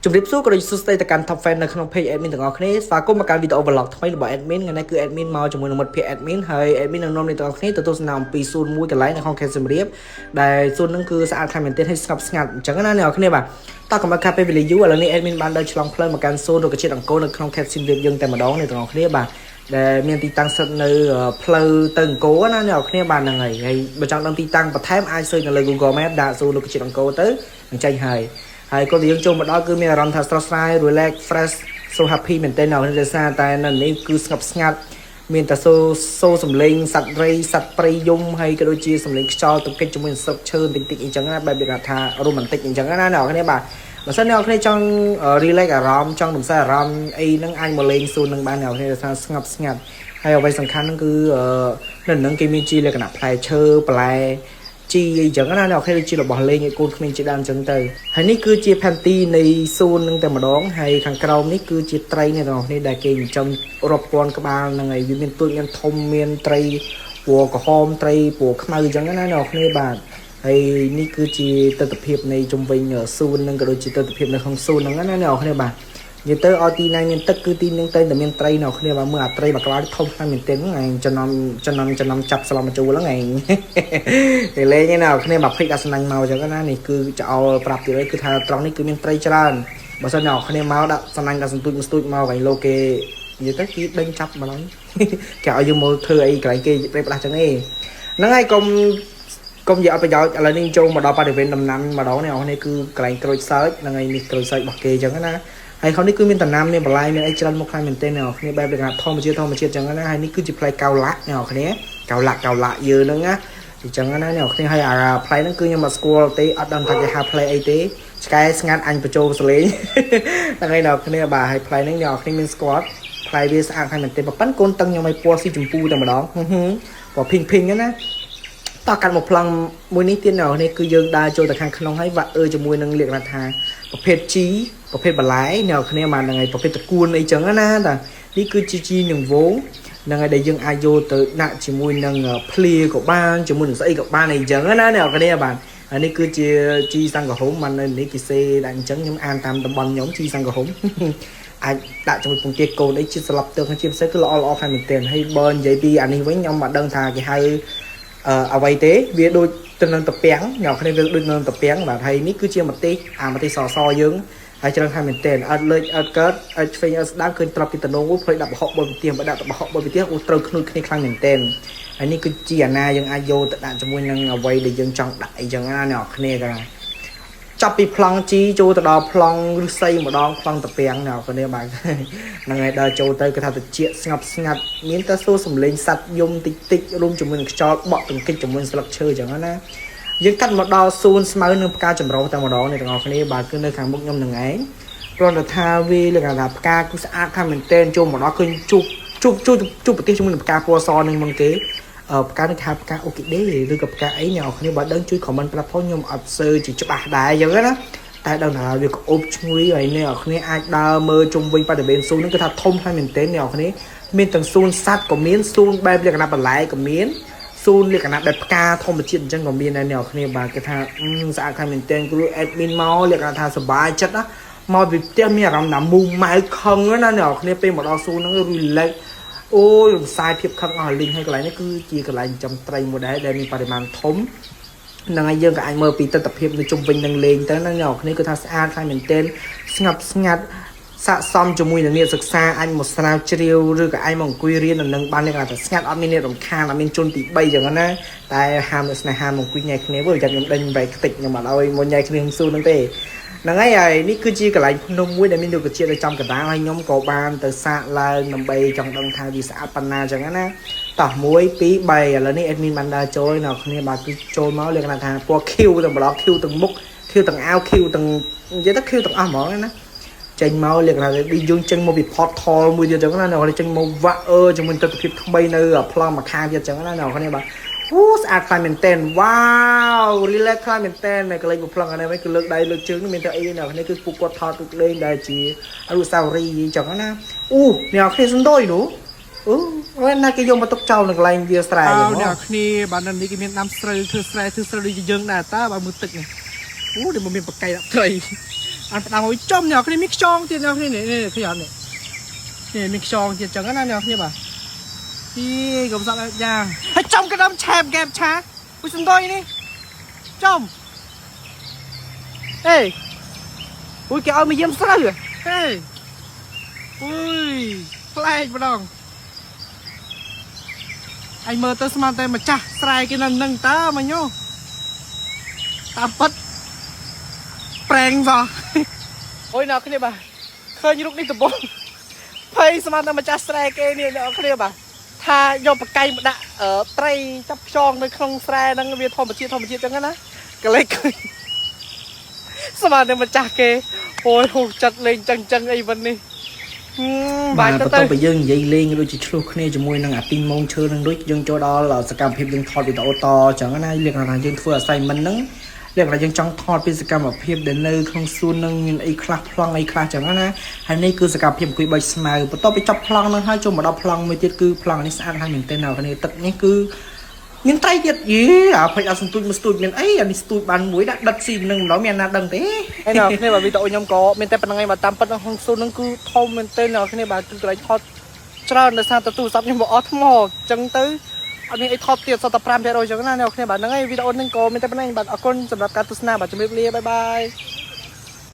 ជំរាបសួរក៏ដូចសួស្តីទៅកាន់ Top Fan នៅក្នុង page admin ទាំងអស់គ្នាស្វាគមន៍មកកាន់វីដេអូ vlog ថ្មីរបស់ admin ថ្ងៃនេះគឺ admin មកជាមួយនឹងមិត្តភ័ក្តិ admin ហើយ admin នឹងនាំអ្នកទាំងអស់គ្នាទៅទស្សនាអំពីសួនមួយកន្លែងនៅក្នុងខេត្តសៀមរាបដែលសួនហ្នឹងគឺស្អាតខ្លាំងមែនទែនហើយស្ងប់ស្ងាត់អញ្ចឹងណាអ្នកនរគ្នាបាទតោះកុំឲ្យខាតពេលវេលាយូរឥឡូវនេះ admin បានដើរឆ្លងផ្លូវមកកាន់សួនរុក្ខជាតិអង្គរនៅក្នុងខេត្តសៀមរាបយើងតែម្ដងអ្នកទាំងអស់គ្នាបាទដែលមានទីតាំងស្ថិតនៅផ្លូវទៅអង្គរណាអ្នកនរគ្នាបានហ្នឹងហើយបើចង់ដឹងទីតាំងបន្ថែមអាចស៊ើចនៅលើ Google Map ដាក់សួនរុក្ខជាតិអង្គរទៅនឹងចេញហើយគាត់យើងចូលមកដល់គឺមានអារម្មណ៍ថាស្រស់ស្រាយ relax fresh so happy មែនទែនដល់ដោយសារតែនៅនេះគឺស្ងប់ស្ងាត់មានតែសូសំឡេងសត្វរៃសត្វព្រៃយំហើយក៏ដូចជាសំឡេងខ្យល់ទឹកកិច្ចជាមួយនឹងស្លឹកឈើបន្តិចៗអញ្ចឹងណាបែបថា romantic អញ្ចឹងណាអ្នកនរគ្នាបាទបើសិនអ្នកនរគ្នាចង់ relax អារម្មណ៍ចង់រំសាយអារម្មណ៍អីហ្នឹងអាចមកលេងសួននឹងបានអ្នកនរគ្នាដោយសារស្ងប់ស្ងាត់ហើយអ្វីសំខាន់ហ្នឹងគឺនៅនឹងគេមានជាលក្ខណៈផ្លែឈើបន្លែជីអីចឹងណាអ្នកគេជារបស់លេងឲ្យកូនក្មេងជាដើមចឹងទៅហើយនេះគឺជាផែនទីនៃសួននឹងតែម្ដងហើយខាងក្រោមនេះគឺជាត្រីអ្នកទាំងអស់គ្នាដែលគេចិញ្ចឹមរាប់ពាន់ក្បាលហ្នឹងហើយវាមានទូចមានធំមានត្រីពណ៌ក្រហមត្រីពណ៌ខ្មៅចឹងណាអ្នកគ្នាបាទហើយនេះគឺជាទស្សនវិជ្ជានៃជំវិញសួននឹងក៏ដូចជាទស្សនវិជ្ជានៅក្នុងសួនហ្នឹងណាអ្នកគ្នាបាទនិយាយទៅឲ្យទីណាមានទឹកគឺទីនឹងតែមានត្រីនៅគ្នាបាទមើលអាត្រីមួយក្បាលធំខ្លាំងមែនទែនហ្នឹងឯងចំចាប់ស្លំមកជួលហ្នឹងឯងតែលេងឯណាគ្នា20ដាក់ស្នាញ់មកចឹងណានេះគឺចោលប្រាប់ទៀតហើយគឺថាត្រង់នេះគឺមានត្រីច្រើនបើសិនអ្នកគ្នាមកដាក់ស្នាញ់ដាក់សន្ទូចមកឯងលោកគេនិយាយទៅគេដេញចាប់ម្ល៉េះគេឲ្យយើងមកធ្វើអីកន្លែងគេប្រេផ្ដាស់ចឹងឯងហ្នឹងហើយកុំនិយាយអត់ប្រយោជន៍ឥឡូវនេះចូលមកដល់បរិវេណដំណាំម្ដងនេះនេះគឺកន្លែងក្រូចសើចហ្នឹងហើយនេះក្រូចសើចរបស់គេចឹងណាហើយខាងនេះគឺមានតំណាំមានបន្លែមានអីច្រើនមកខ្លាំងមែនទែនអ្នកគ្នាបែបលក្ខណៈធម្មជាតិចឹងណាហើយនេះគឺជាផ្លែកៅឡាក់អ្នកគ្នាកៅឡាក់យើងហ្នឹងណាអញ្ចឹងណាអ្នកគ្នាហើយអាផ្លែហ្នឹងគឺខ្ញុំអត់ស្គាល់ទេអត់ដឹងថាគេហៅផ្លែអីទេឆ្កែស្ងាត់អញបញ្ចូលសលេងហ្នឹងហើយអ្នកគ្នាបាទហើយផ្លែហ្នឹងអ្នកគ្នាមានស្គាល់ផ្លែវាស្អាតខ្លាំងមែនទែនប៉ុន្តែកូនតឹងខ្ញុំឲ្យពណ៌ស៊ីចម្ពូតែម្ដងពណ៌ភីងណាតោះកាត់មកប្លង់មួយនេះទៀតអ្នកនេះគឺយើងដើរចូលទៅខាងក្នុងហើយវាក់ជាមួយនឹងលក្ខណៈថាប្រភេទជីប្រភេទបន្លែអ្នកគ្នាបានហ្នឹងហើយប្រភេទតកួនអីចឹងណាតានេះគឺជាជីនឹងវងហ្នឹងហើយដែលយើងអាចយកទៅដាក់ជាមួយនឹងភ្លាក៏បានជាមួយនឹងស្អីក៏បានអីចឹងណាអ្នកគ្នាបាទហើយនេះគឺជាជីសង្កហុំមិននៅនេះគេសេដាក់អញ្ចឹងខ្ញុំអានតាមតំបន់ខ្ញុំជីសង្កហុំអាចដាក់ជាមួយពងទាកូនអីជាស្លាប់ទៅជាពិសេសគឺល្អខ្លាំងមែនទែនហើយបើនិយាយពីអានេះវិញខ្ញុំមិនដឹងថាគេហៅអ្វីទេវាដូចទៅនឹងតពាំងអ្នកគ្នាវាដូចនឹងតពាំងបាទហើយនេះគឺជាម្ទេសម្ទេសសយើងហើយច្រើនហើយមែនទែនអត់លេចអត់កើតអត់ឆ្វេងអត់ស្ដាំឃើញត្រប់ពីតំណងអូព្រៃដាក់បោះបុយវិទាបើដាក់បោះបុយវិទាអូត្រូវគ្នាខ្លាំងមែនទែនហើយនេះគឺជាអាណាយើងអាចយកទៅដាក់ជាមួយនឹងអ្វីដែលយើងចង់ដាក់អីចឹងណាអ្នកគ្នាក៏ចាប់ពីប្លង់ជីចូលទៅដល់ប្លង់ឫស្សីម្ដងប្លង់តពាំងអ្នកគ្នាបាទហ្នឹងហើយដល់ចូលទៅគេថាតិចស្ងប់ស្ងាត់មានតែសូរសំឡេងសត្វយំតិចរួមជាមួយនឹងខ្យល់បក់ទង្គិចជាមួយស្លឹកឈើចឹងណាយើងកាត់មកដល់សួនស្មៅនឹងផ្កាចម្រុះតែម្ដងនេះទាំងអស់គ្នាបាទគឺនៅខាងមុខខ្ញុំនឹងឯងព្រោះថាវាលក្ខណៈថាផ្កាគឺស្អាតខាងមែនទែនចូលមកដល់ឃើញជួបប្រទេសជាមួយនឹងផ្កាពណ៌សនឹងមុនគេផ្កានេះថាផ្កាអូគីដេឬក៏ផ្កាអីអ្នកនរគ្នាបើដឹងជួយ comment ប្រាប់ផងខ្ញុំអត់សើជាច្បាស់ដែរអញ្ចឹងណាតែដឹងថាវាក្អូបឈ្ងុយហើយអ្នកនរគ្នាអាចដើរមើលជុំវិញបរិវេណសួនហ្នឹងគឺថាធំហើយមែនទែនអ្នកនរគ្នាមានទាំងសួនសត្វក៏មានសួនបែបលក្ខណៈបន្លែក៏មានសួនលក្ខណៈបែបផ្កាធម្មជាតិអញ្ចឹងក៏មានដែរអ្នកនរគ្នាបាទគេថាស្អាតខ្លាំងមែនទែនគ្រូ admin មកលក្ខណៈថាសុបាយចិត្តណាមកពីផ្ទះមានអារម្មណ៍ថាមូម៉ៅខឹងណាអ្នកនរគ្នាពេលមកដល់សួនហ្នឹង relaxអូយរំសាយភាពខឹងអស់លីងហើយកន្លែងនេះគឺជាកន្លែងចំត្រីមួយដែរដែលមានបរិមាណធំហ្នឹងហើយយើងក៏អាចមើលពីទស្សនវិជ្ជានៅជុំវិញនឹងលេងទៅណាអ្នកគ្នាគឺថាស្អាតខ្លាំងមែនទែនស្ងប់ស្ងាត់ស័ក្តិសមជាមួយនឹងអ្នកសិក្សាអាចមកស្រាវជ្រាវឬក៏អាចមកអង្គុយរៀននឹងបានលក្ខណៈថាស្ងាត់អត់មានអ្នករំខានអត់មានជនទី3ចឹងណាតែហាមស្នេហាមកអង្គុយញ៉ៃគ្នាវិញចាំខ្ញុំដេញបែកខ្ទេចខ្ញុំអត់ឲ្យមកញ៉ៃគ្នាក្នុងស៊ូហ្នឹងទេហ្នឹងហើយនេះគឺជាកន្លែងភ្នំមួយដែលមានរុក្ខជាតិនៅចំកណ្ដាលហើយខ្ញុំក៏បានទៅសាកឡើងដើម្បីចង់ដឹងថាវាស្អាតប៉ុណ្ណាចឹងណាតោះ1 2 3ឥឡូវនេះ admin បានដើរចូលហើយអ្នកគ្នាបាទគឺចូលមកលក្ខណៈថាពណ៌ខៀវទាំងម្ដងខៀវទាំងមុខខៀវទាំងអាវខៀវទាំងនិយាយទៅខៀវទាំងអស់ហ្មងណាចេញមកលក្ខណៈដូចយើងចេញមកពី portal មួយទៀតចឹងណាអ្នកគ្នាចេញមកវាក់ជាមួយទស្សនវិជ្ជាថ្មីនៅប្លង់មួយខាងទៀតចឹងណាអ្នកគ្នាបាទអូស្អាតខ្លាំងមែនទែនវ៉ាវ relax ខ្លាំងមែនទែនកលេចមកប្លង់អានេះវិញគឺលើកដៃលើកជើងនេះមានតែអីអ្នកនេះគឺពួកគាត់ថតរូបលេងដែលជាអនុស្សាវរីយ៍ចឹងណាអូអ្នកគ្នាសំដូចនោះអូណាគេយកមកទុកចោលនៅកន្លែងវាស្រែហ្នឹងអ្នកគ្នាបាទនៅនេះគេមានដាំស្រូវធ្វើស្រែដូចយើងដែរតើបើមើលទឹកនេះអូនេះមិនមានបកៃដាក់ត្រី อันดังโอ้ยจมเนี่ยคือมิกซองที่เนี่ยคือนี่ขยันเนี่ยนี่มิกซองที่จังกันนั่นเนี่ยคือป่ะที่กบสัตว์ย่างให้จมกระดมแฉบแกบช้าอุ้ยสุดยอดนี่จมเอ้ยอุ้ยแกเอามาเยี่ยมซะเลยเฮ้ยอุ้ยแปลกปะน้องไอเมอร์เตอร์สมาร์ทมาจ้าสไลกินนั่งตามาโย่ตาปัดแปลงว่ะโอ้ยน่าขึ้นเลยบ่าเคยยุกนี่ตะบงเพย์สมาร์ทมาจ้าสไลกินเนี่ยขึ้นเลยบ่าถ้ายอมปากไก่มาด่าไตรจับช่องในคลองสไลนั่งเวียนทอมมาเชียจังงั้นนะก็เลยเคยสมาร์ทมาจ้าเกโอ้ยโหจัดเลยจังไอ้วันนี้បាទទៅទៅយើងនិយាយលេងដូចជាឆ្លោះគ្នាជាមួយនឹងអាពីម៉ោងឈើនឹងដូចយើងចូលដល់សកម្មភាពយើងថតវីដេអូតចឹងណាលក្ខណៈយើងធ្វើ assignment ហ្នឹងលក្ខណៈយើងចង់ថតពីសកម្មភាពដែលនៅក្នុងសួននឹងមានអីខ្លះប្លង់អីខ្លះចឹងណាហើយនេះគឺសកម្មភាពអង្គុយបិចស្មៅបន្ទាប់ពីចាប់ប្លង់ហ្នឹងហើយចូលមកដល់ប្លង់មួយទៀតគឺប្លង់នេះស្អាតហើយមែនទែនណាគ្នាទឹកនេះគឺមានត្រីទៀតយេអាភ្លេចអត់សន្ទូចមួយស្ទូចមានអីអានេះស្ទូចបានមួយដាក់ដិតស៊ីនឹងម្ដងមានណាដឹងទេឯណោះគ្នាបាទវីដេអូខ្ញុំក៏មានតែប៉ុណ្្នឹងឯងបាទតាមពិតក្នុងស៊ូនហ្នឹងគឺធំមែនទែនអ្នកគ្នាបាទគឺកន្លែងថតច្រើនដោយសារតែទូរស័ព្ទខ្ញុំបោះអស់ថ្មអញ្ចឹងទៅអត់មានអីថតទៀតសតតែ 5% អញ្ចឹងណាអ្នកគ្នាបាទហ្នឹងឯងវីដេអូហ្នឹងក៏មានតែប៉ុណ្្នឹងបាទអរគុណសម្រាប់ការទស្សនាបាទជម្រាបលាបាយបាយ